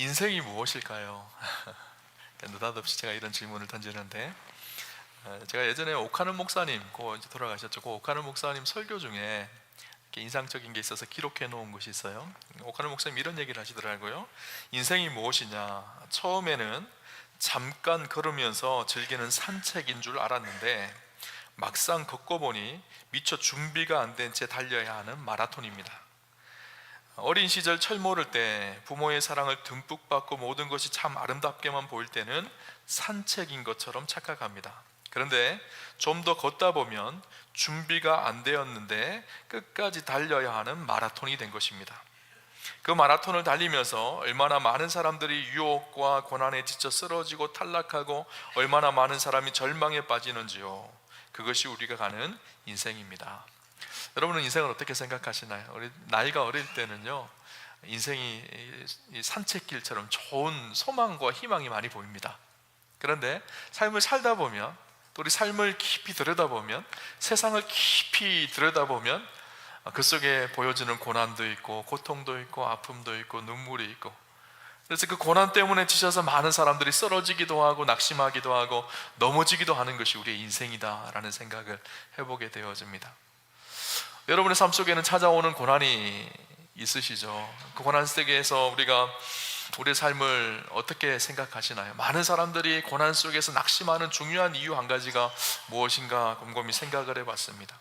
인생이 무엇일까요? 느닷없이 제가 이런 질문을 던지는데, 제가 예전에 오카는 목사님, 이제 돌아가셨죠. 오카는 목사님 설교 중에 이렇게 인상적인 게 있어서 기록해 놓은 것이 있어요. 오카는 목사님 이런 얘기를 하시더라고요. 인생이 무엇이냐? 처음에는 잠깐 걸으면서 즐기는 산책인 줄 알았는데 막상 걷고 보니 미처 준비가 안 된 채 달려야 하는 마라톤입니다. 어린 시절 철모를 때 부모의 사랑을 듬뿍 받고 모든 것이 참 아름답게만 보일 때는 산책인 것처럼 착각합니다. 그런데 좀 더 걷다 보면 준비가 안 되었는데 끝까지 달려야 하는 마라톤이 된 것입니다. 그 마라톤을 달리면서 얼마나 많은 사람들이 유혹과 고난에 지쳐 쓰러지고 탈락하고 얼마나 많은 사람이 절망에 빠지는지요. 그것이 우리가 가는 인생입니다. 여러분은 인생을 어떻게 생각하시나요? 우리 나이가 어릴 때는요, 인생이 산책길처럼 좋은 소망과 희망이 많이 보입니다. 그런데 삶을 살다 보면, 또 우리 삶을 깊이 들여다보면, 세상을 깊이 들여다보면 그 속에 보여지는 고난도 있고 고통도 있고 아픔도 있고 눈물이 있고, 그래서 그 고난 때문에 지쳐서 많은 사람들이 쓰러지기도 하고 낙심하기도 하고 넘어지기도 하는 것이 우리의 인생이다라는 생각을 해보게 되어집니다. 여러분의 삶 속에는 찾아오는 고난이 있으시죠? 그 고난 속에서 우리가 우리의 삶을 어떻게 생각하시나요? 많은 사람들이 고난 속에서 낙심하는 중요한 이유 한 가지가 무엇인가 곰곰이 생각을 해봤습니다.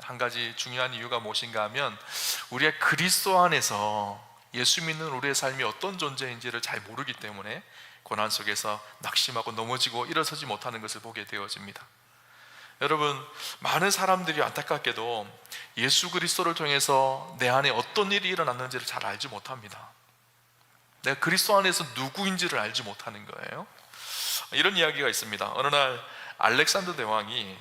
한 가지 중요한 이유가 무엇인가 하면, 우리의 그리스도 안에서 예수 믿는 우리의 삶이 어떤 존재인지를 잘 모르기 때문에 고난 속에서 낙심하고 넘어지고 일어서지 못하는 것을 보게 되어집니다. 여러분, 많은 사람들이 안타깝게도 예수 그리스도를 통해서 내 안에 어떤 일이 일어났는지를 잘 알지 못합니다. 내가 그리스도 안에서 누구인지를 알지 못하는 거예요. 이런 이야기가 있습니다. 어느 날 알렉산더 대왕이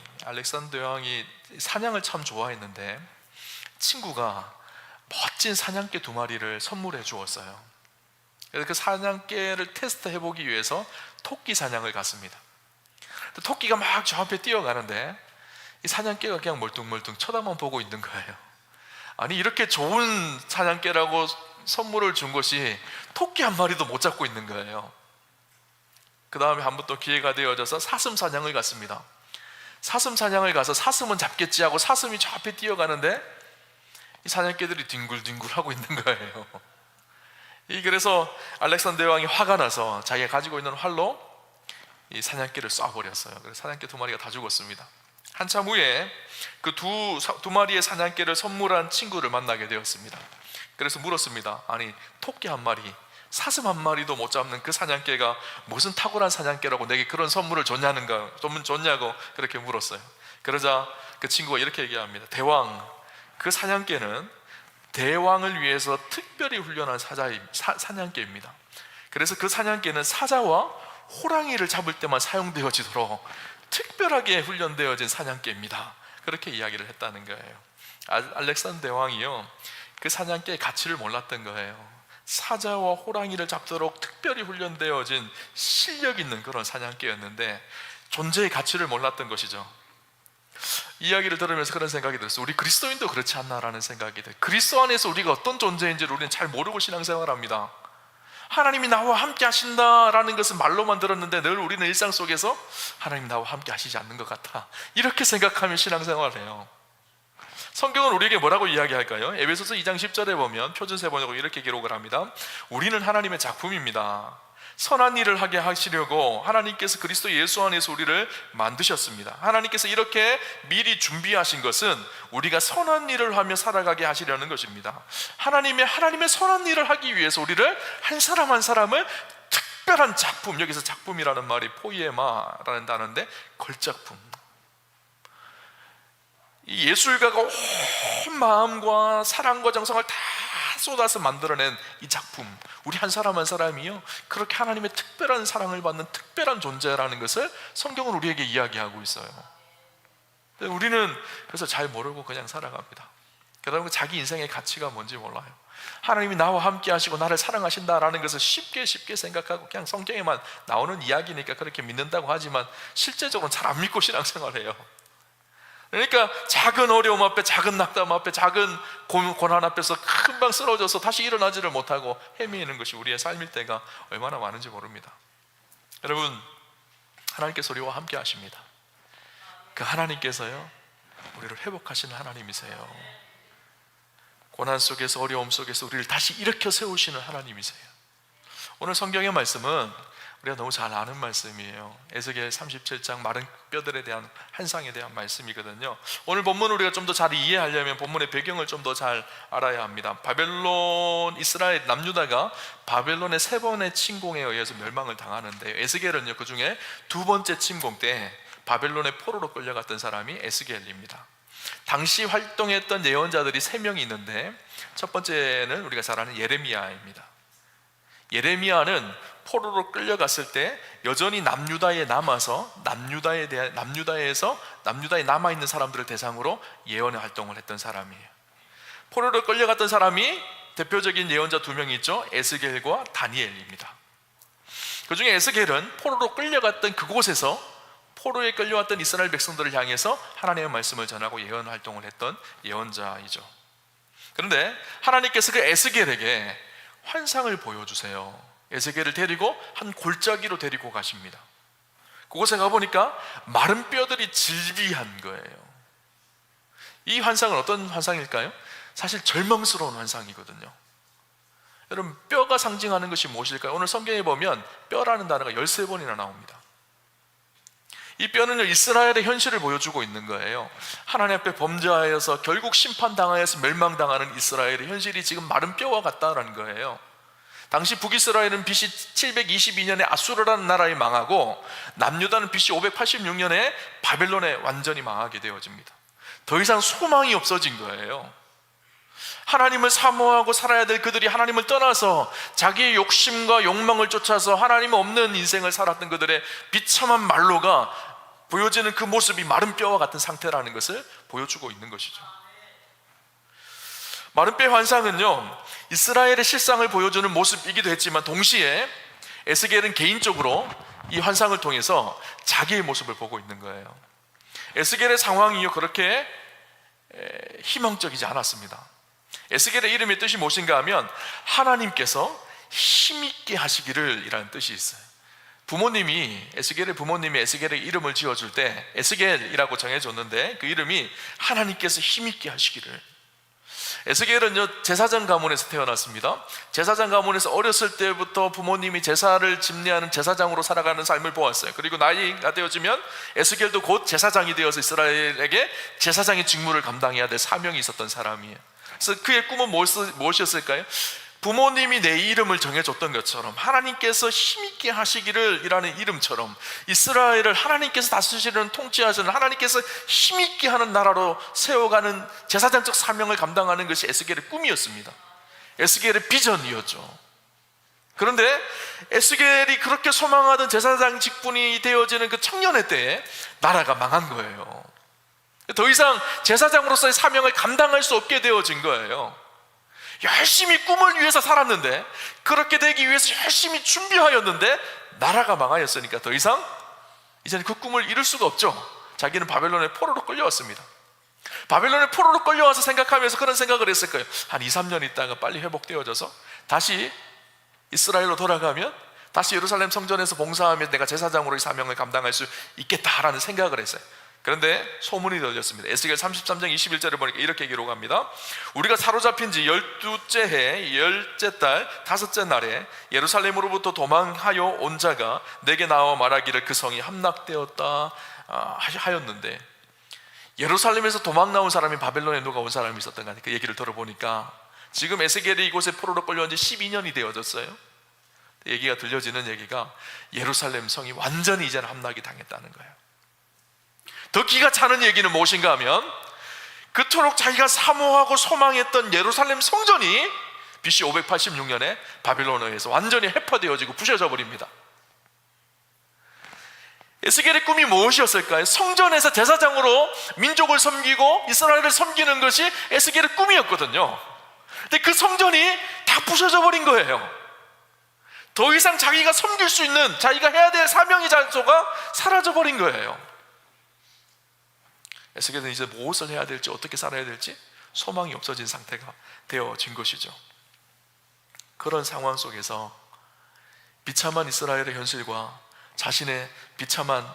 사냥을 참 좋아했는데 친구가 멋진 사냥개 2마리를 선물해 주었어요. 그래서 그 사냥개를 테스트 해보기 위해서 토끼 사냥을 갔습니다. 토끼가 막 저 앞에 뛰어가는데 이 사냥개가 그냥 멀뚱멀뚱 쳐다만 보고 있는 거예요. 아니, 이렇게 좋은 사냥개라고 선물을 준 것이 토끼 한 마리도 못 잡고 있는 거예요. 그 다음에 한 번 또 기회가 되어져서 사슴 사냥을 갔습니다. 사슴 사냥을 가서 사슴은 잡겠지 하고 사슴이 저 앞에 뛰어가는데 이 사냥개들이 뒹굴뒹굴 하고 있는 거예요. 그래서 알렉산더 대왕이 화가 나서 자기가 가지고 있는 활로 이 사냥개를 쏴버렸어요. 그래서 사냥개 2마리가 다 죽었습니다. 한참 후에 그 두 마리의 사냥개를 선물한 친구를 만나게 되었습니다. 그래서 물었습니다. 아니, 토끼 한 마리, 사슴 한 마리도 못 잡는 그 사냥개가 무슨 탁월한 사냥개라고 내게 그런 선물을 줬냐고 그렇게 물었어요. 그러자 그 친구가 이렇게 얘기합니다. 대왕, 그 사냥개는 대왕을 위해서 특별히 훈련한 사냥개입니다. 그래서 그 사냥개는 사자와 호랑이를 잡을 때만 사용되어지도록 특별하게 훈련되어진 사냥개입니다. 그렇게 이야기를 했다는 거예요. 알렉산더 대왕이요, 그 사냥개의 가치를 몰랐던 거예요. 사자와 호랑이를 잡도록 특별히 훈련되어진 실력 있는 그런 사냥개였는데 존재의 가치를 몰랐던 것이죠. 이야기를 들으면서 그런 생각이 들었어요. 우리 그리스도인도 그렇지 않나라는 생각이 들어요. 그리스도 안에서 우리가 어떤 존재인지를 우리는 잘 모르고 신앙생활합니다. 하나님이 나와 함께 하신다라는 것은 말로만 들었는데 늘 우리는 일상 속에서 하나님 나와 함께 하시지 않는 것 같아, 이렇게 생각하며 신앙생활을 해요. 성경은 우리에게 뭐라고 이야기할까요? 에베소서 2장 10절에 보면 표준세 번역으로 이렇게 기록을 합니다. 우리는 하나님의 작품입니다. 선한 일을 하게 하시려고 하나님께서 그리스도 예수 안에서 우리를 만드셨습니다. 하나님께서 이렇게 미리 준비하신 것은 우리가 선한 일을 하며 살아가게 하시려는 것입니다. 하나님의 선한 일을 하기 위해서 우리를 한 사람 한 사람을 특별한 작품, 여기서 작품이라는 말이 포이에마라는 단어인데 걸작품, 이 예술가가 온 마음과 사랑과 정성을 다 쏟아서 만들어낸 이 작품, 우리 한 사람 한 사람이요, 그렇게 하나님의 특별한 사랑을 받는 특별한 존재라는 것을 성경은 우리에게 이야기하고 있어요. 우리는 그래서 잘 모르고 그냥 살아갑니다. 그러면 자기 인생의 가치가 뭔지 몰라요. 하나님이 나와 함께 하시고 나를 사랑하신다라는 것을 쉽게 생각하고 그냥 성경에만 나오는 이야기니까 그렇게 믿는다고 하지만 실제적으로는 잘 안 믿고 신앙생활해요. 그러니까 작은 어려움 앞에, 작은 낙담 앞에, 작은 고난 앞에서 금방 쓰러져서 다시 일어나지를 못하고 헤매이는 것이 우리의 삶일 때가 얼마나 많은지 모릅니다. 여러분, 하나님께서 우리와 함께 하십니다. 그 하나님께서요, 우리를 회복하시는 하나님이세요. 고난 속에서, 어려움 속에서 우리를 다시 일으켜 세우시는 하나님이세요. 오늘 성경의 말씀은 우리가 너무 잘 아는 말씀이에요. 에스겔 37장 마른 뼈들에 대한 환상에 대한 말씀이거든요. 오늘 본문을 우리가 좀 더 잘 이해하려면 본문의 배경을 좀 더 잘 알아야 합니다. 바벨론, 이스라엘, 남유다가 바벨론의 3번의 침공에 의해서 멸망을 당하는데, 에스겔은요, 그 중에 2번째 침공 때 바벨론의 포로로 끌려갔던 사람이 에스겔입니다. 당시 활동했던 예언자들이 3명이 있는데, 첫 번째는 우리가 잘 아는 예레미야입니다. 예레미야는 포로로 끌려갔을 때 여전히 남유다에 남아서 남유다에 남아있는 사람들을 대상으로 예언의 활동을 했던 사람이에요. 포로로 끌려갔던 사람이 대표적인 예언자 2명이 있죠. 에스겔과 다니엘입니다. 그 중에 에스겔은 포로로 끌려갔던 그곳에서 포로에 끌려왔던 이스라엘 백성들을 향해서 하나님의 말씀을 전하고 예언 활동을 했던 예언자이죠. 그런데 하나님께서 그 에스겔에게 환상을 보여주세요. 에스겔을 데리고 한 골짜기로 데리고 가십니다. 그곳에 가보니까 마른 뼈들이 질비한 거예요. 이 환상은 어떤 환상일까요? 사실 절망스러운 환상이거든요. 여러분, 뼈가 상징하는 것이 무엇일까요? 오늘 성경에 보면 뼈라는 단어가 13번이나 나옵니다. 이 뼈는 이스라엘의 현실을 보여주고 있는 거예요. 하나님 앞에 범죄하여서 결국 심판당하여서 멸망당하는 이스라엘의 현실이 지금 마른 뼈와 같다라는 거예요. 당시 북이스라엘은 BC 722년에 아수르라는 나라에 망하고, 남유다는 BC 586년에 바벨론에 완전히 망하게 되어집니다. 더 이상 소망이 없어진 거예요. 하나님을 사모하고 살아야 될 그들이 하나님을 떠나서 자기의 욕심과 욕망을 쫓아서 하나님 없는 인생을 살았던 그들의 비참한 말로가 보여지는 그 모습이 마른 뼈와 같은 상태라는 것을 보여주고 있는 것이죠. 마른 뼈의 환상은요, 이스라엘의 실상을 보여주는 모습이기도 했지만, 동시에 에스겔은 개인적으로 이 환상을 통해서 자기의 모습을 보고 있는 거예요. 에스겔의 상황이요, 그렇게 희망적이지 않았습니다. 에스겔의 이름의 뜻이 무엇인가 하면 하나님께서 힘있게 하시기를 이라는 뜻이 있어요. 에스겔의 부모님이 에스겔의 이름을 지어줄 때 에스겔이라고 정해줬는데, 그 이름이 하나님께서 힘있게 하시기를. 에스겔은요, 제사장 가문에서 태어났습니다. 제사장 가문에서 어렸을 때부터 부모님이 제사를 집례하는 제사장으로 살아가는 삶을 보았어요. 그리고 나이가 되어지면 에스겔도 곧 제사장이 되어서 이스라엘에게 제사장의 직무를 감당해야 될 사명이 있었던 사람이에요. 그래서 그의 꿈은 무엇이었을까요? 부모님이 내 이름을 정해줬던 것처럼 하나님께서 힘있게 하시기를 이라는 이름처럼 이스라엘을 하나님께서 다스리시는, 통치하시는, 하나님께서 힘있게 하는 나라로 세워가는 제사장적 사명을 감당하는 것이 에스겔의 꿈이었습니다. 에스겔의 비전이었죠. 그런데 에스겔이 그렇게 소망하던 제사장 직분이 되어지는 그 청년의 때에 나라가 망한 거예요. 더 이상 제사장으로서의 사명을 감당할 수 없게 되어진 거예요. 열심히 꿈을 위해서 살았는데, 그렇게 되기 위해서 열심히 준비하였는데 나라가 망하였으니까 더 이상 이제는 그 꿈을 이룰 수가 없죠. 자기는 바벨론의 포로로 끌려왔습니다. 바벨론의 포로로 끌려와서 생각하면서 그런 생각을 했을 거예요. 한 2-3년 있다가 빨리 회복되어져서 다시 이스라엘로 돌아가면 다시 예루살렘 성전에서 봉사하며 내가 제사장으로의 사명을 감당할 수 있겠다라는 생각을 했어요. 그런데 소문이 들렸습니다. 에스겔 33장 21절을 보니까 이렇게 기록합니다. 우리가 사로잡힌 지 12째 해 10째 달 5째 날에 예루살렘으로부터 도망하여 온 자가 내게 나와 말하기를 그 성이 함락되었다 하였는데, 예루살렘에서 도망 나온 사람이 바벨론에 누가 온 사람이 있었던가, 그 얘기를 들어보니까 지금 에스겔이 이곳에 포로로 끌려온 지 12년이 되어졌어요. 얘기가 들려지는 얘기가 예루살렘 성이 완전히 이제는 함락이 당했다는 거예요. 더 기가 차는 얘기는 무엇인가 하면, 그토록 자기가 사모하고 소망했던 예루살렘 성전이 BC 586년에 바벨론에 의해서 완전히 해파되어지고 부셔져 버립니다. 에스겔의 꿈이 무엇이었을까요? 성전에서 제사장으로 민족을 섬기고 이스라엘을 섬기는 것이 에스겔의 꿈이었거든요. 근데 그 성전이 다 부셔져 버린 거예요. 더 이상 자기가 섬길 수 있는, 자기가 해야 될 사명의 장소가 사라져 버린 거예요. 에스겔은 이제 무엇을 해야 될지, 어떻게 살아야 될지 소망이 없어진 상태가 되어진 것이죠. 그런 상황 속에서 비참한 이스라엘의 현실과 자신의 비참한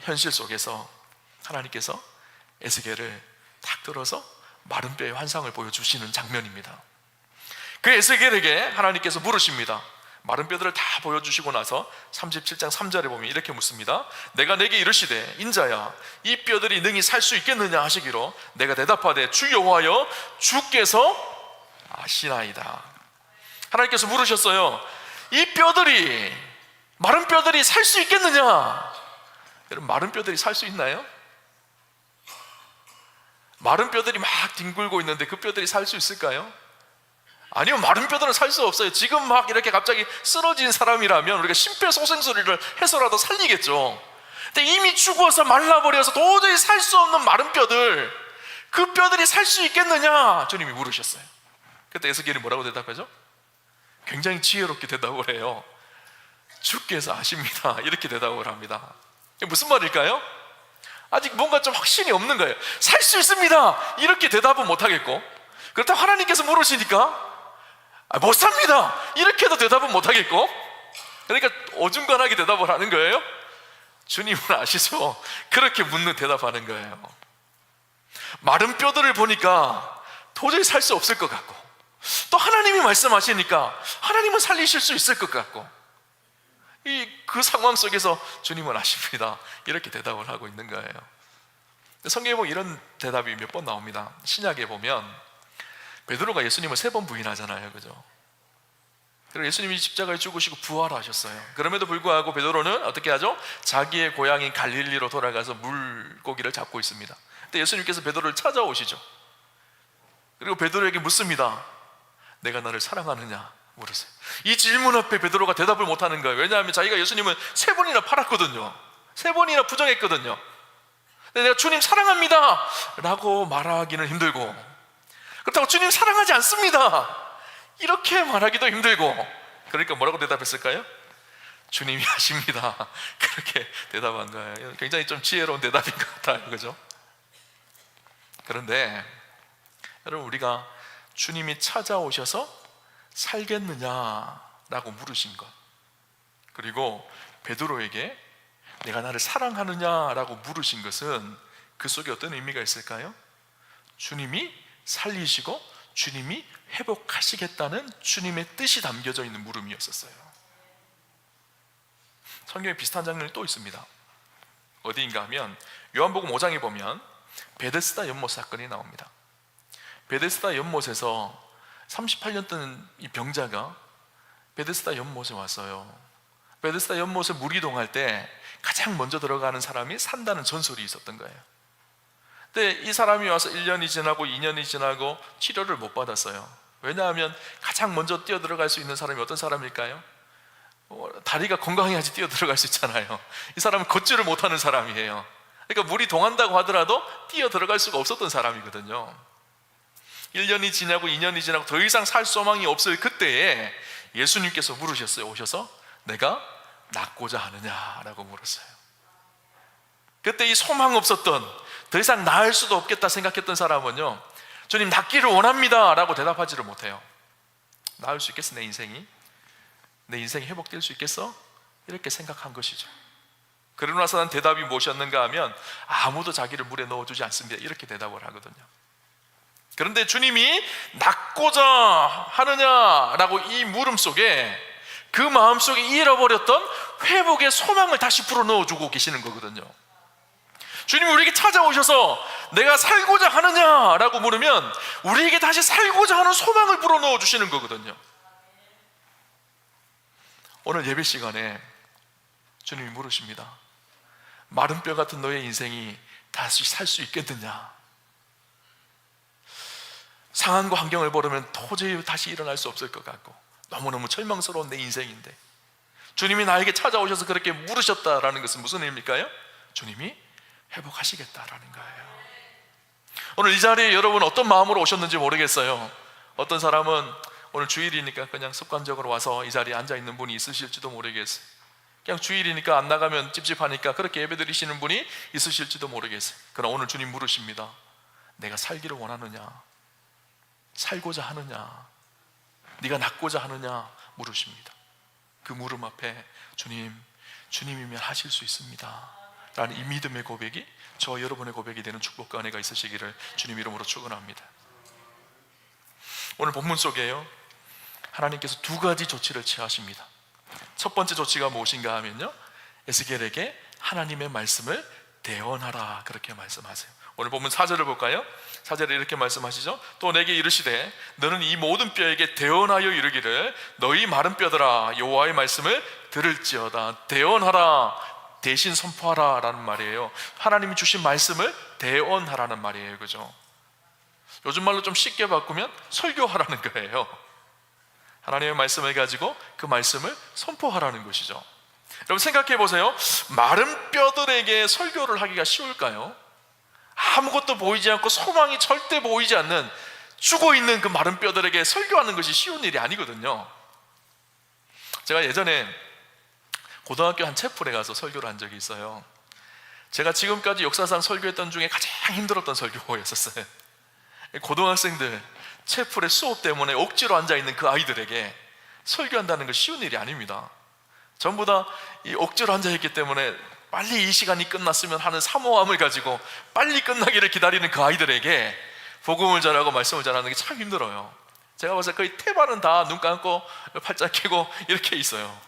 현실 속에서 하나님께서 에스겔을 탁 들어서 마른 뼈의 환상을 보여주시는 장면입니다. 그 에스겔에게 하나님께서 물으십니다. 마른 뼈들을 다 보여주시고 나서 37장 3절에 보면 이렇게 묻습니다. 내가 내게 이르시되 인자야, 이 뼈들이 능히 살 수 있겠느냐 하시기로 내가 대답하되 주 여호와여, 주께서 아시나이다. 하나님께서 물으셨어요. 이 뼈들이, 마른 뼈들이 살 수 있겠느냐? 여러분, 마른 뼈들이 살 수 있나요? 마른 뼈들이 막 뒹굴고 있는데 그 뼈들이 살 수 있을까요? 아니요, 마른 뼈들은 살 수 없어요. 지금 막 이렇게 갑자기 쓰러진 사람이라면 우리가 심폐소생술을 해서라도 살리겠죠. 근데 이미 죽어서 말라버려서 도저히 살 수 없는 마른 뼈들, 그 뼈들이 살 수 있겠느냐? 주님이 물으셨어요. 그때 에스겔이 뭐라고 대답하죠? 굉장히 지혜롭게 대답을 해요. 주께서 아십니다. 이렇게 대답을 합니다. 이게 무슨 말일까요? 아직 뭔가 좀 확신이 없는 거예요. 살 수 있습니다. 이렇게 대답은 못하겠고, 그렇다고 하나님께서 물으시니까 못 삽니다. 이렇게도 대답은 못하겠고, 그러니까 어중간하게 대답을 하는 거예요. 주님은 아시죠? 그렇게 묻는 대답하는 거예요. 마른 뼈들을 보니까 도저히 살 수 없을 것 같고, 또 하나님이 말씀하시니까 하나님은 살리실 수 있을 것 같고, 그 상황 속에서 주님은 아십니다. 이렇게 대답을 하고 있는 거예요. 성경에 보면 이런 대답이 몇 번 나옵니다. 신약에 보면 베드로가 예수님을 3번 부인하잖아요, 그죠? 그리고 예수님이 십자가에 죽으시고 부활하셨어요. 그럼에도 불구하고 베드로는 어떻게 하죠? 자기의 고향인 갈릴리로 돌아가서 물고기를 잡고 있습니다. 근데 예수님께서 베드로를 찾아오시죠. 그리고 베드로에게 묻습니다. 내가 너를 사랑하느냐 물으세요. 이 질문 앞에 베드로가 대답을 못하는 거예요. 왜냐하면 자기가 예수님을 3번이나 팔았거든요. 3번이나 부정했거든요. 근데 내가 주님 사랑합니다 라고 말하기는 힘들고, 그렇다고 주님 사랑하지 않습니다 이렇게 말하기도 힘들고, 그러니까 뭐라고 대답했을까요? 주님이 아십니다. 그렇게 대답한 거예요. 굉장히 좀 지혜로운 대답인 것 같아요, 그죠? 그런데 여러분, 우리가 주님이 찾아오셔서 살겠느냐라고 물으신 것, 그리고 베드로에게 내가 나를 사랑하느냐라고 물으신 것은 그 속에 어떤 의미가 있을까요? 주님이 살리시고 주님이 회복하시겠다는 주님의 뜻이 담겨져 있는 물음이었었어요. 성경에 비슷한 장면이 또 있습니다. 어디인가 하면 요한복음 5장에 보면 베데스다 연못 사건이 나옵니다. 베데스다 연못에서 38년 된 이 병자가 베데스다 연못에 왔어요. 베데스다 연못에 물 이동할 때 가장 먼저 들어가는 사람이 산다는 전설이 있었던 거예요. 근데 이 사람이 와서 1년이 지나고 2년이 지나고 치료를 못 받았어요. 왜냐하면 가장 먼저 뛰어 들어갈 수 있는 사람이 어떤 사람일까요? 다리가 건강해야지 뛰어 들어갈 수 있잖아요. 이 사람은 걷지를 못하는 사람이에요. 그러니까 물이 동한다고 하더라도 뛰어 들어갈 수가 없었던 사람이거든요. 1년이 지나고 2년이 지나고 더 이상 살 소망이 없을 그때에 예수님께서 물으셨어요. 오셔서 내가 낫고자 하느냐라고 물었어요. 그때 이 소망 없었던, 더 이상 나을 수도 없겠다 생각했던 사람은요, 주님 낫기를 원합니다 라고 대답하지를 못해요. 나을 수 있겠어? 내 인생이 회복될 수 있겠어? 이렇게 생각한 것이죠. 그러고 나서 난 대답이 무엇이었는가 하면 아무도 자기를 물에 넣어주지 않습니다 이렇게 대답을 하거든요. 그런데 주님이 낫고자 하느냐라고 이 물음 속에, 그 마음속에 잃어버렸던 회복의 소망을 다시 불어넣어주고 계시는 거거든요. 주님이 우리에게 찾아오셔서 내가 살고자 하느냐라고 물으면 우리에게 다시 살고자 하는 소망을 불어넣어 주시는 거거든요. 오늘 예배 시간에 주님이 물으십니다. 마른 뼈 같은 너의 인생이 다시 살 수 있겠느냐? 상황과 환경을 보려면 도저히 다시 일어날 수 없을 것 같고 너무너무 절망스러운 내 인생인데 주님이 나에게 찾아오셔서 그렇게 물으셨다라는 것은 무슨 의미일까요? 주님이 회복하시겠다라는 거예요. 오늘 이 자리에 여러분 어떤 마음으로 오셨는지 모르겠어요. 어떤 사람은 오늘 주일이니까 그냥 습관적으로 와서 이 자리에 앉아 있는 분이 있으실지도 모르겠어요. 그냥 주일이니까 안 나가면 찝찝하니까 그렇게 예배드리시는 분이 있으실지도 모르겠어요. 그러나 오늘 주님 물으십니다. 내가 살기를 원하느냐? 살고자 하느냐? 네가 낫고자 하느냐? 물으십니다. 그 물음 앞에 주님이면 하실 수 있습니다 라는 이 믿음의 고백이 저와 여러분의 고백이 되는 축복과 은혜가 있으시기를 주님 이름으로 축원합니다. 오늘 본문 속에요, 하나님께서 두 가지 조치를 취하십니다. 첫 번째 조치가 무엇인가 하면요, 에스겔에게 하나님의 말씀을 대언하라, 그렇게 말씀하세요. 오늘 본문 4절을 볼까요? 4절에 이렇게 말씀하시죠. 또 내게 이르시되 너는 이 모든 뼈에게 대언하여 이르기를 너희 마른 뼈들아 여호와의 말씀을 들을지어다. 대언하라, 대신 선포하라 라는 말이에요. 하나님이 주신 말씀을 대언하라는 말이에요. 그죠? 요즘 말로 좀 쉽게 바꾸면 설교하라는 거예요. 하나님의 말씀을 가지고 그 말씀을 선포하라는 것이죠. 여러분 생각해 보세요. 마른 뼈들에게 설교를 하기가 쉬울까요? 아무것도 보이지 않고 소망이 절대 보이지 않는 죽어있는 그 마른 뼈들에게 설교하는 것이 쉬운 일이 아니거든요. 제가 예전에 고등학교 한 채플에 가서 설교를 한 적이 있어요. 제가 지금까지 역사상 설교했던 중에 가장 힘들었던 설교였었어요. 고등학생들 채플의 수업 때문에 억지로 앉아있는 그 아이들에게 설교한다는 건 쉬운 일이 아닙니다. 전부 다 이 억지로 앉아있기 때문에 빨리 이 시간이 끝났으면 하는 사모함을 가지고 빨리 끝나기를 기다리는 그 아이들에게 복음을 전하고 말씀을 전하는 게 참 힘들어요. 제가 봐서 거의 태반은 다 눈 감고 팔짱 끼고 이렇게 있어요.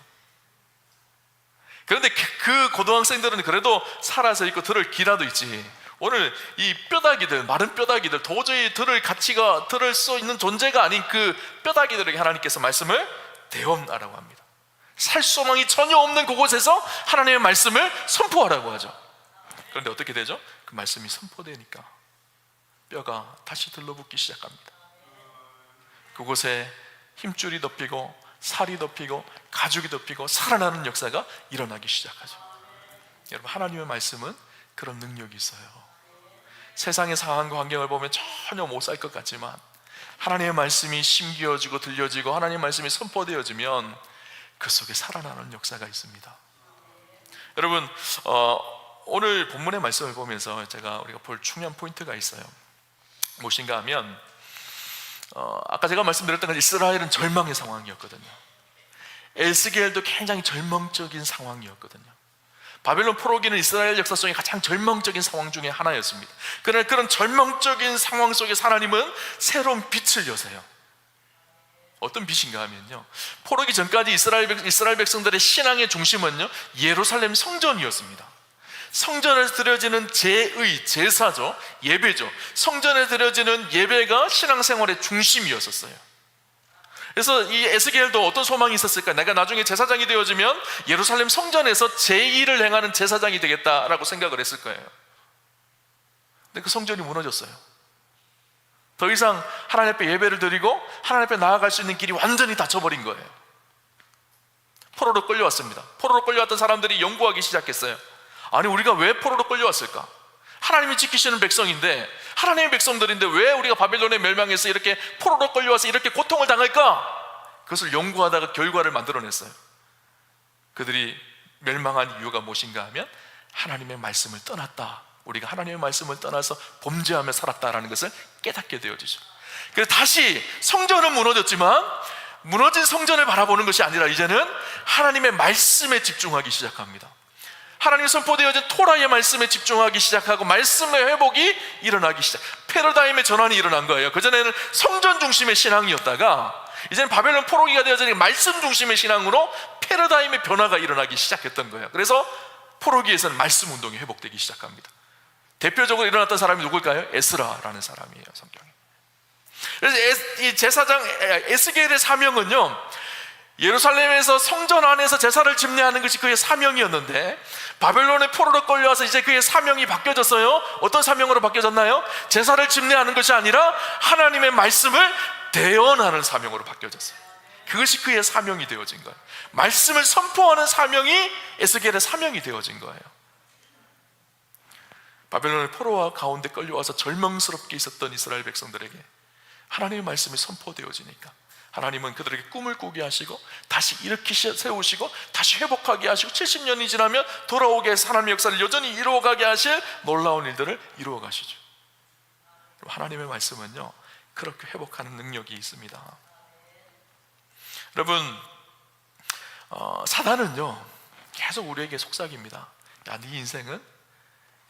그런데 그 고등학생들은 그래도 살아서 있고 들을 기라도 있지, 오늘 이 뼈다귀들, 마른 뼈다귀들, 도저히 들을 수 있는 존재가 아닌 그 뼈다귀들에게 하나님께서 말씀을 대언하라고 합니다. 살 소망이 전혀 없는 그곳에서 하나님의 말씀을 선포하라고 하죠. 그런데 어떻게 되죠? 그 말씀이 선포되니까 뼈가 다시 들러붙기 시작합니다. 그곳에 힘줄이 덮이고 살이 덮이고 가죽이 덮이고 살아나는 역사가 일어나기 시작하죠. 여러분, 하나님의 말씀은 그런 능력이 있어요. 세상의 상황과 환경을 보면 전혀 못 살 것 같지만 하나님의 말씀이 심기어지고 들려지고 하나님의 말씀이 선포되어지면 그 속에 살아나는 역사가 있습니다. 여러분, 오늘 본문의 말씀을 보면서 우리가 볼 중요한 포인트가 있어요. 무엇인가 하면 아까 제가 말씀드렸던 건 이스라엘은 절망의 상황이었거든요. 에스겔도 굉장히 절망적인 상황이었거든요. 바벨론 포로기는 이스라엘 역사 속에 가장 절망적인 상황 중에 하나였습니다. 그러나 그런 절망적인 상황 속에서 하나님은 새로운 빛을 여세요. 어떤 빛인가 하면요, 포로기 전까지 이스라엘 백성들의 신앙의 중심은요, 예루살렘 성전이었습니다. 성전에서 드려지는 제사죠, 예배죠. 성전에 드려지는 예배가 신앙생활의 중심이었었어요. 그래서 이 에스겔도 어떤 소망이 있었을까? 내가 나중에 제사장이 되어지면 예루살렘 성전에서 제1을 행하는 제사장이 되겠다라고 생각을 했을 거예요. 근데 그 성전이 무너졌어요. 더 이상 하나님 앞에 예배를 드리고 하나님 앞에 나아갈 수 있는 길이 완전히 닫혀버린 거예요. 포로로 끌려왔습니다. 포로로 끌려왔던 사람들이 연구하기 시작했어요. 아니, 우리가 왜 포로로 끌려왔을까? 하나님이 지키시는 백성인데, 하나님의 백성들인데 왜 우리가 바벨론에 멸망해서 이렇게 포로로 끌려와서 이렇게 고통을 당할까? 그것을 연구하다가 결과를 만들어냈어요. 그들이 멸망한 이유가 무엇인가 하면 하나님의 말씀을 떠났다, 우리가 하나님의 말씀을 떠나서 범죄하며 살았다라는 것을 깨닫게 되어지죠. 그래서 다시 성전은 무너졌지만 무너진 성전을 바라보는 것이 아니라 이제는 하나님의 말씀에 집중하기 시작합니다. 하나님의 선포되어진 토라의 말씀에 집중하기 시작하고 말씀의 회복이 일어나기 시작, 패러다임의 전환이 일어난 거예요. 그전에는 성전 중심의 신앙이었다가 이제는 바벨론 포로기가 되어지니 말씀 중심의 신앙으로 패러다임의 변화가 일어나기 시작했던 거예요. 그래서 포로기에서는 말씀 운동이 회복되기 시작합니다. 대표적으로 일어났던 사람이 누굴까요? 에스라라는 사람이에요, 성경에. 그래서 이 제사장 에스겔의 사명은요, 예루살렘에서 성전 안에서 제사를 집례하는 것이 그의 사명이었는데 바벨론의 포로로 끌려와서 이제 그의 사명이 바뀌어졌어요. 어떤 사명으로 바뀌어졌나요? 제사를 집례하는 것이 아니라 하나님의 말씀을 대언하는 사명으로 바뀌어졌어요. 그것이 그의 사명이 되어진 거예요. 말씀을 선포하는 사명이 에스겔의 사명이 되어진 거예요. 바벨론의 포로와 가운데 끌려와서 절망스럽게 있었던 이스라엘 백성들에게 하나님의 말씀이 선포되어지니까 하나님은 그들에게 꿈을 꾸게 하시고 다시 일으키 세우시고 다시 회복하게 하시고 70년이 지나면 돌아오게 해서 하나님의 역사를 여전히 이루어가게 하실 놀라운 일들을 이루어 가시죠. 하나님의 말씀은요, 그렇게 회복하는 능력이 있습니다. 여러분, 사단은요 계속 우리에게 속삭입니다. 야, 네 인생은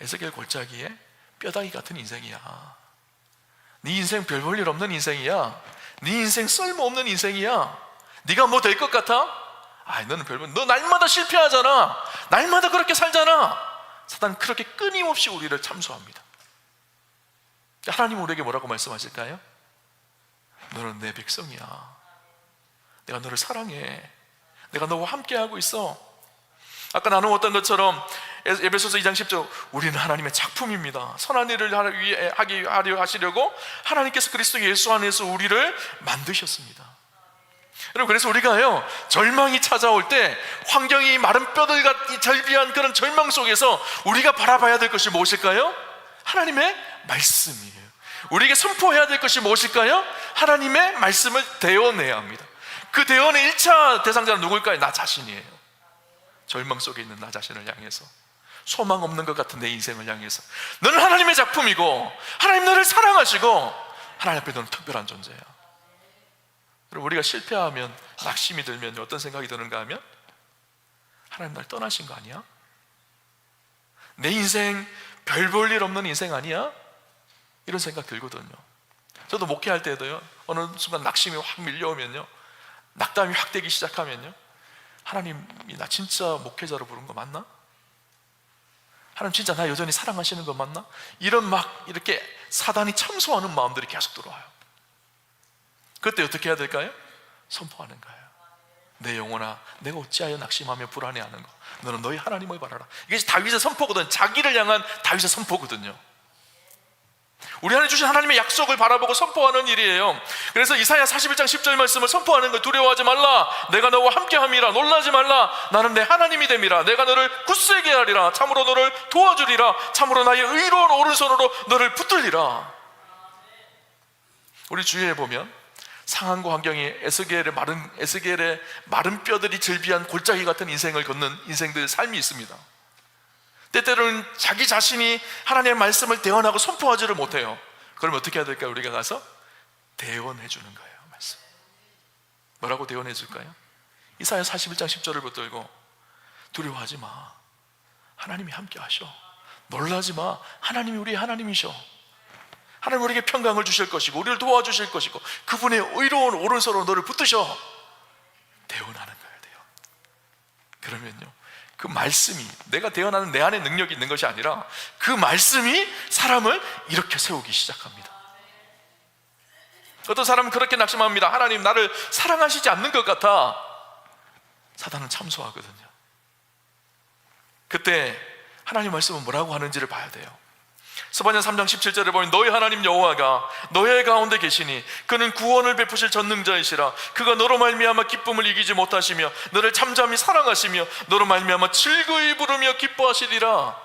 에스겔 골짜기에 뼈다귀 같은 인생이야. 네 인생 별 볼 일 없는 인생이야. 네 인생 쓸모없는 인생이야. 네가 뭐 될 것 같아? 너는 너 날마다 실패하잖아. 날마다 그렇게 살잖아. 사단은 그렇게 끊임없이 우리를 참소합니다. 하나님 우리에게 뭐라고 말씀하실까요? 너는 내 백성이야. 내가 너를 사랑해. 내가 너와 함께하고 있어. 아까 나누었던 것처럼 에베소서 2장 10절, 우리는 하나님의 작품입니다. 선한 일을 하려 하시려고 하나님께서 그리스도 예수 안에서 우리를 만드셨습니다. 여러분, 그래서 우리가요, 절망이 찾아올 때, 환경이 마른 뼈들과 절비한 그런 절망 속에서 우리가 바라봐야 될 것이 무엇일까요? 하나님의 말씀이에요. 우리에게 선포해야 될 것이 무엇일까요? 하나님의 말씀을 대언해야 합니다. 그 대언의 1차 대상자는 누구일까요? 나 자신이에요. 절망 속에 있는 나 자신을 향해서, 소망 없는 것 같은 내 인생을 향해서, 너는 하나님의 작품이고 하나님 너를 사랑하시고 하나님 앞에 너는 특별한 존재야. 그리고 우리가 실패하면, 낙심이 들면 어떤 생각이 드는가 하면, 하나님 날 떠나신 거 아니야? 내 인생 별 볼 일 없는 인생 아니야? 이런 생각 들거든요. 저도 목회할 때도요, 어느 순간 낙심이 확 밀려오면요, 낙담이 확 되기 시작하면요, 하나님이 나 진짜 목회자로 부른 거 맞나? 하나님 진짜 나 여전히 사랑하시는 거 맞나? 이런 막 이렇게 사단이 참소하는 마음들이 계속 들어와요. 그때 어떻게 해야 될까요? 선포하는 거예요. 내 영혼아, 내가 어찌하여 낙심하며 불안해하는 거, 너는 너희 하나님을 바라라. 이게 다윗의 선포거든. 자기를 향한 다윗의 선포거든요. 우리 안에 주신 하나님의 약속을 바라보고 선포하는 일이에요. 그래서 이사야 41장 10절 말씀을 선포하는 거예요. 두려워하지 말라, 내가 너와 함께함이라. 놀라지 말라, 나는 내 하나님이 됨이라. 내가 너를 굳세게 하리라. 참으로 너를 도와주리라. 참으로 나의 의로운 오른손으로 너를 붙들리라. 우리 주위에 보면 상황과 환경이 에스겔의 마른 뼈들이 절비한 골짜기 같은 인생을 걷는 인생들의 삶이 있습니다. 때때로는 자기 자신이 하나님의 말씀을 대언하고 선포하지를 못해요. 그러면 어떻게 해야 될까요? 우리가 가서 대언해 주는 거예요. 말씀. 뭐라고 대언해 줄까요? 이사야 41장 10절을 붙들고, 두려워하지 마, 하나님이 함께 하셔. 놀라지 마, 하나님이 우리의 하나님이셔. 하나님 우리에게 평강을 주실 것이고 우리를 도와주실 것이고 그분의 의로운 오른손으로 너를 붙드셔. 대언하는 거예요. 대언. 그러면요, 그 말씀이, 내가 대언하는 내 안에 능력이 있는 것이 아니라 그 말씀이 사람을 일으켜 세우기 시작합니다. 어떤 사람은 그렇게 낙심합니다. 하나님 나를 사랑하시지 않는 것 같아. 사단은 참소하거든요. 그때 하나님 말씀은 뭐라고 하는지를 봐야 돼요. 스바냐 3장 17절에 보면, 너희 하나님 여호와가 너희 가운데 계시니 그는 구원을 베푸실 전능자이시라. 그가 너로 말미암아 기쁨을 이기지 못하시며 너를 잠잠히 사랑하시며 너로 말미암아 즐거이 부르며 기뻐하시리라.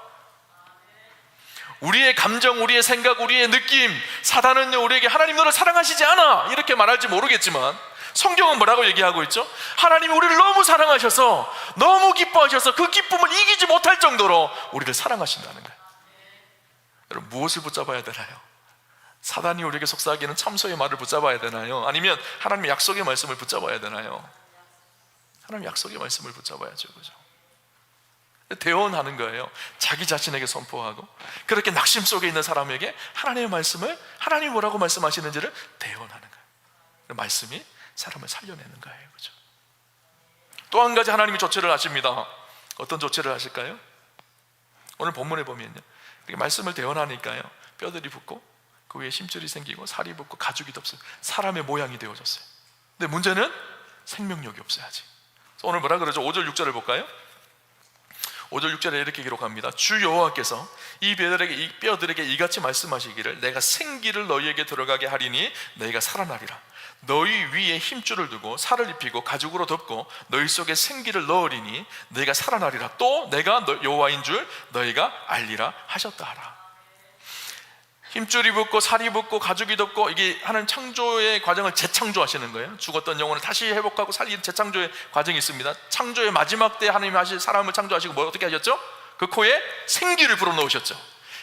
우리의 감정, 우리의 생각, 우리의 느낌, 사단은 우리에게 하나님 너를 사랑하시지 않아 이렇게 말할지 모르겠지만 성경은 뭐라고 얘기하고 있죠? 하나님이 우리를 너무 사랑하셔서, 너무 기뻐하셔서 그 기쁨을 이기지 못할 정도로 우리를 사랑하신다는 거예요. 여러분, 무엇을 붙잡아야 되나요? 사단이 우리에게 속삭이는 참소의 말을 붙잡아야 되나요? 아니면 하나님의 약속의 말씀을 붙잡아야 되나요? 하나님의 약속의 말씀을 붙잡아야죠. 그죠? 대언하는 거예요. 자기 자신에게 선포하고, 그렇게 낙심 속에 있는 사람에게 하나님의 말씀을, 하나님이 뭐라고 말씀하시는지를 대언하는 거예요. 말씀이 사람을 살려내는 거예요. 그죠? 또 한 가지 하나님이 조치를 하십니다. 어떤 조치를 하실까요? 오늘 본문에 보면요, 말씀을 대언하니까요, 뼈들이 붙고 그 위에 심줄이 생기고 살이 붙고 가죽이 덮어요. 사람의 모양이 되어졌어요. 근데 문제는 생명력이 없어야지. 오늘 뭐라 그러죠? 5절 6절을 볼까요? 5절 6절에 이렇게 기록합니다. 주 여호와께서 이 뼈들에게 이같이 말씀하시기를, 내가 생기를 너희에게 들어가게 하리니 너희가 살아나리라. 너희 위에 힘줄을 두고 살을 입히고 가죽으로 덮고 너희 속에 생기를 넣으리니 너희가 살아나리라. 또 내가 여호와인 줄 너희가 알리라 하셨다 하라. 힘줄이 붙고 살이 붙고 가죽이 덮고, 이게 하나님 창조의 과정을 재창조하시는 거예요. 죽었던 영혼을 다시 회복하고 살리는 재창조의 과정이 있습니다. 창조의 마지막 때 하나님이 하실 사람을 창조하시고 뭐 어떻게 하셨죠? 그 코에 생기를 불어넣으셨죠.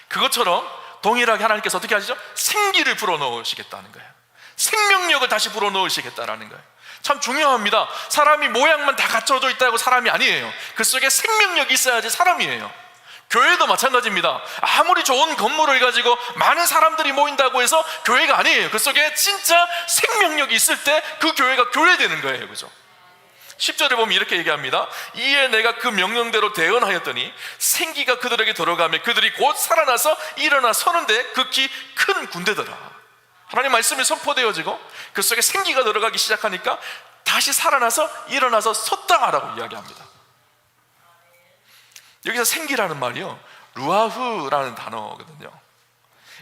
그것처럼 동일하게 하나님께서 어떻게 하시죠? 생기를 불어넣으시겠다는 거예요. 생명력을 다시 불어넣으시겠다는 거예요. 참 중요합니다. 사람이 모양만 다 갖춰져 있다고 사람이 아니에요. 그 속에 생명력이 있어야지 사람이에요. 교회도 마찬가지입니다. 아무리 좋은 건물을 가지고 많은 사람들이 모인다고 해서 교회가 아니에요. 그 속에 진짜 생명력이 있을 때 그 교회가 교회되는 거예요. 그죠? 10절에 보면 이렇게 얘기합니다. 이에 내가 그 명령대로 대언하였더니 생기가 그들에게 들어가며 그들이 곧 살아나서 일어나 서는데 극히 큰 군대더라. 하나님 말씀이 선포되어지고 그 속에 생기가 들어가기 시작하니까 다시 살아나서 일어나서 섰다라고 이야기합니다. 여기서 생기라는 말이요, 루아흐라는 단어거든요.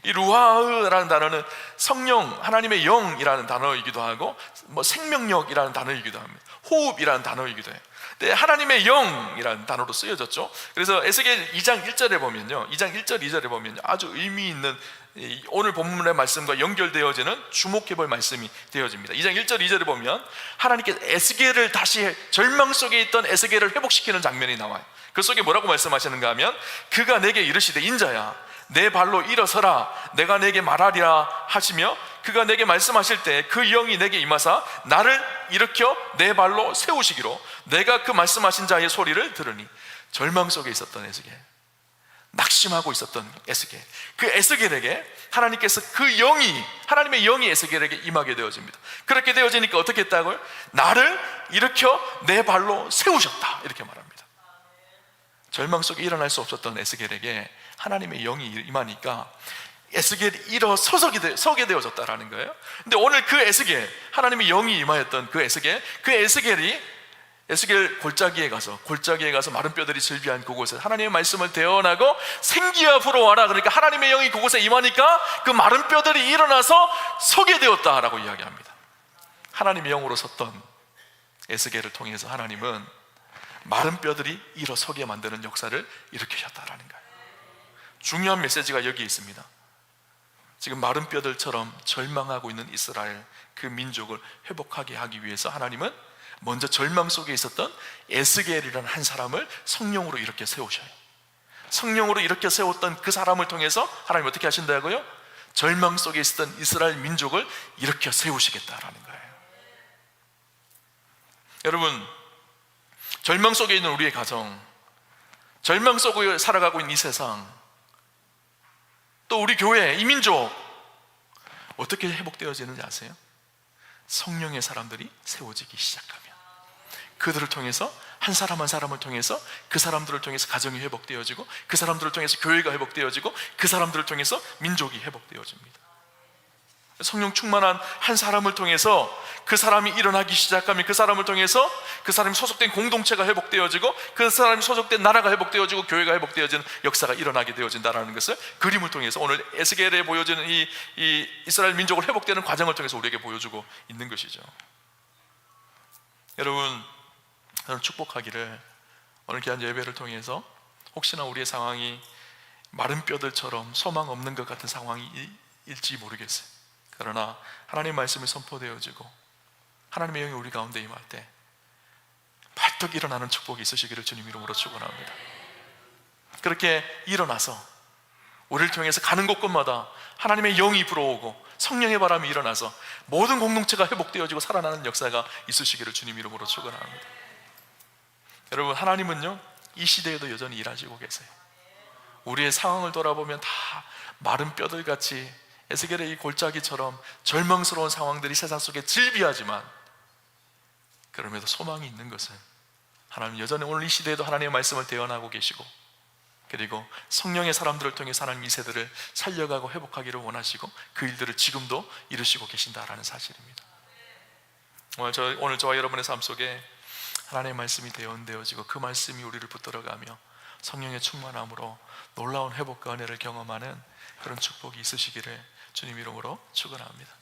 이 루아흐라는 단어는 성령, 하나님의 영이라는 단어이기도 하고 뭐 생명력이라는 단어이기도 합니다. 호흡이라는 단어이기도 해요. 근데 하나님의 영이라는 단어로 쓰여졌죠. 그래서 에스겔 2장 1절에 보면요, 2장 1절 2절에 보면요, 아주 의미 있는 오늘 본문의 말씀과 연결되어지는 주목해볼 말씀이 되어집니다. 2장 1절 2절에 보면 하나님께서 에스겔을 다시 절망 속에 있던 에스겔을 회복시키는 장면이 나와요. 그 속에 뭐라고 말씀하시는가 하면, 그가 내게 이르시되 인자야 내 발로 일어서라 내가 내게 말하리라 하시며, 그가 내게 말씀하실 때 그 영이 내게 임하사 나를 일으켜 내 발로 세우시기로 내가 그 말씀하신 자의 소리를 들으니. 절망 속에 있었던 에스겔, 낙심하고 있었던 에스겔, 그 에스겔에게 하나님께서 그 영이, 하나님의 영이 에스겔에게 임하게 되어집니다. 그렇게 되어지니까 어떻게 했다고요? 나를 일으켜 내 발로 세우셨다, 이렇게 말합니다. 절망 속에 일어날 수 없었던 에스겔에게 하나님의 영이 임하니까 에스겔이 서게 되어졌다라는 거예요. 근데 오늘 그 에스겔, 하나님의 영이 임하였던 그 에스겔이 에스겔 골짜기에 가서 마른 뼈들이 즐비한 그곳에 하나님의 말씀을 대언하고 생기야 불어와라. 그러니까 하나님의 영이 그곳에 임하니까 그 마른 뼈들이 일어나서 서게 되었다라고 이야기합니다. 하나님의 영으로 섰던 에스겔을 통해서 하나님은 마른 뼈들이 일어서게 만드는 역사를 일으키셨다라는 거예요. 중요한 메시지가 여기 있습니다. 지금 마른 뼈들처럼 절망하고 있는 이스라엘 그 민족을 회복하게 하기 위해서 하나님은 먼저 절망 속에 있었던 에스겔이라는 한 사람을 성령으로 일으켜 세우셔요. 성령으로 일으켜 세웠던 그 사람을 통해서 하나님 어떻게 하신다고요? 절망 속에 있었던 이스라엘 민족을 일으켜 세우시겠다라는 거예요. 여러분, 절망 속에 있는 우리의 가정, 절망 속에 살아가고 있는 이 세상, 또 우리 교회, 이 민족 어떻게 회복되어지는지 아세요? 성령의 사람들이 세워지기 시작하면, 그들을 통해서 한 사람 한 사람을 통해서, 그 사람들을 통해서 가정이 회복되어지고, 그 사람들을 통해서 교회가 회복되어지고, 그 사람들을 통해서 민족이 회복되어집니다. 성령 충만한 한 사람을 통해서 그 사람이 일어나기 시작하면, 그 사람을 통해서 그 사람이 소속된 공동체가 회복되어지고, 그 사람이 소속된 나라가 회복되어지고, 교회가 회복되어지는 역사가 일어나게 되어진다는 것을 그림을 통해서 오늘 에스겔에 보여지는 이 이스라엘 민족을 회복되는 과정을 통해서 우리에게 보여주고 있는 것이죠. 여러분, 저는 축복하기를 오늘 귀한 예배를 통해서 혹시나 우리의 상황이 마른 뼈들처럼 소망 없는 것 같은 상황일지 모르겠어요. 그러나 하나님의 말씀이 선포되어지고 하나님의 영이 우리 가운데 임할 때 발떡 일어나는 축복이 있으시기를 주님 이름으로 축원합니다. 그렇게 일어나서 우리를 통해서 가는 곳곳마다 하나님의 영이 불어오고 성령의 바람이 일어나서 모든 공동체가 회복되어지고 살아나는 역사가 있으시기를 주님 이름으로 축원합니다. 여러분, 하나님은요 이 시대에도 여전히 일하시고 계세요. 우리의 상황을 돌아보면 다 마른 뼈들같이 에스겔의 이 골짜기처럼 절망스러운 상황들이 세상 속에 질비하지만, 그럼에도 소망이 있는 것은 하나님 여전히 오늘 이 시대에도 하나님의 말씀을 대언하고 계시고, 그리고 성령의 사람들을 통해서 하나님 이 세대를 살려가고 회복하기를 원하시고 그 일들을 지금도 이루시고 계신다라는 사실입니다. 오늘 저와 여러분의 삶 속에 하나님의 말씀이 대언되어지고 그 말씀이 우리를 붙들어가며 성령의 충만함으로 놀라운 회복과 은혜를 경험하는 그런 축복이 있으시기를 주님 이름으로 축원합니다.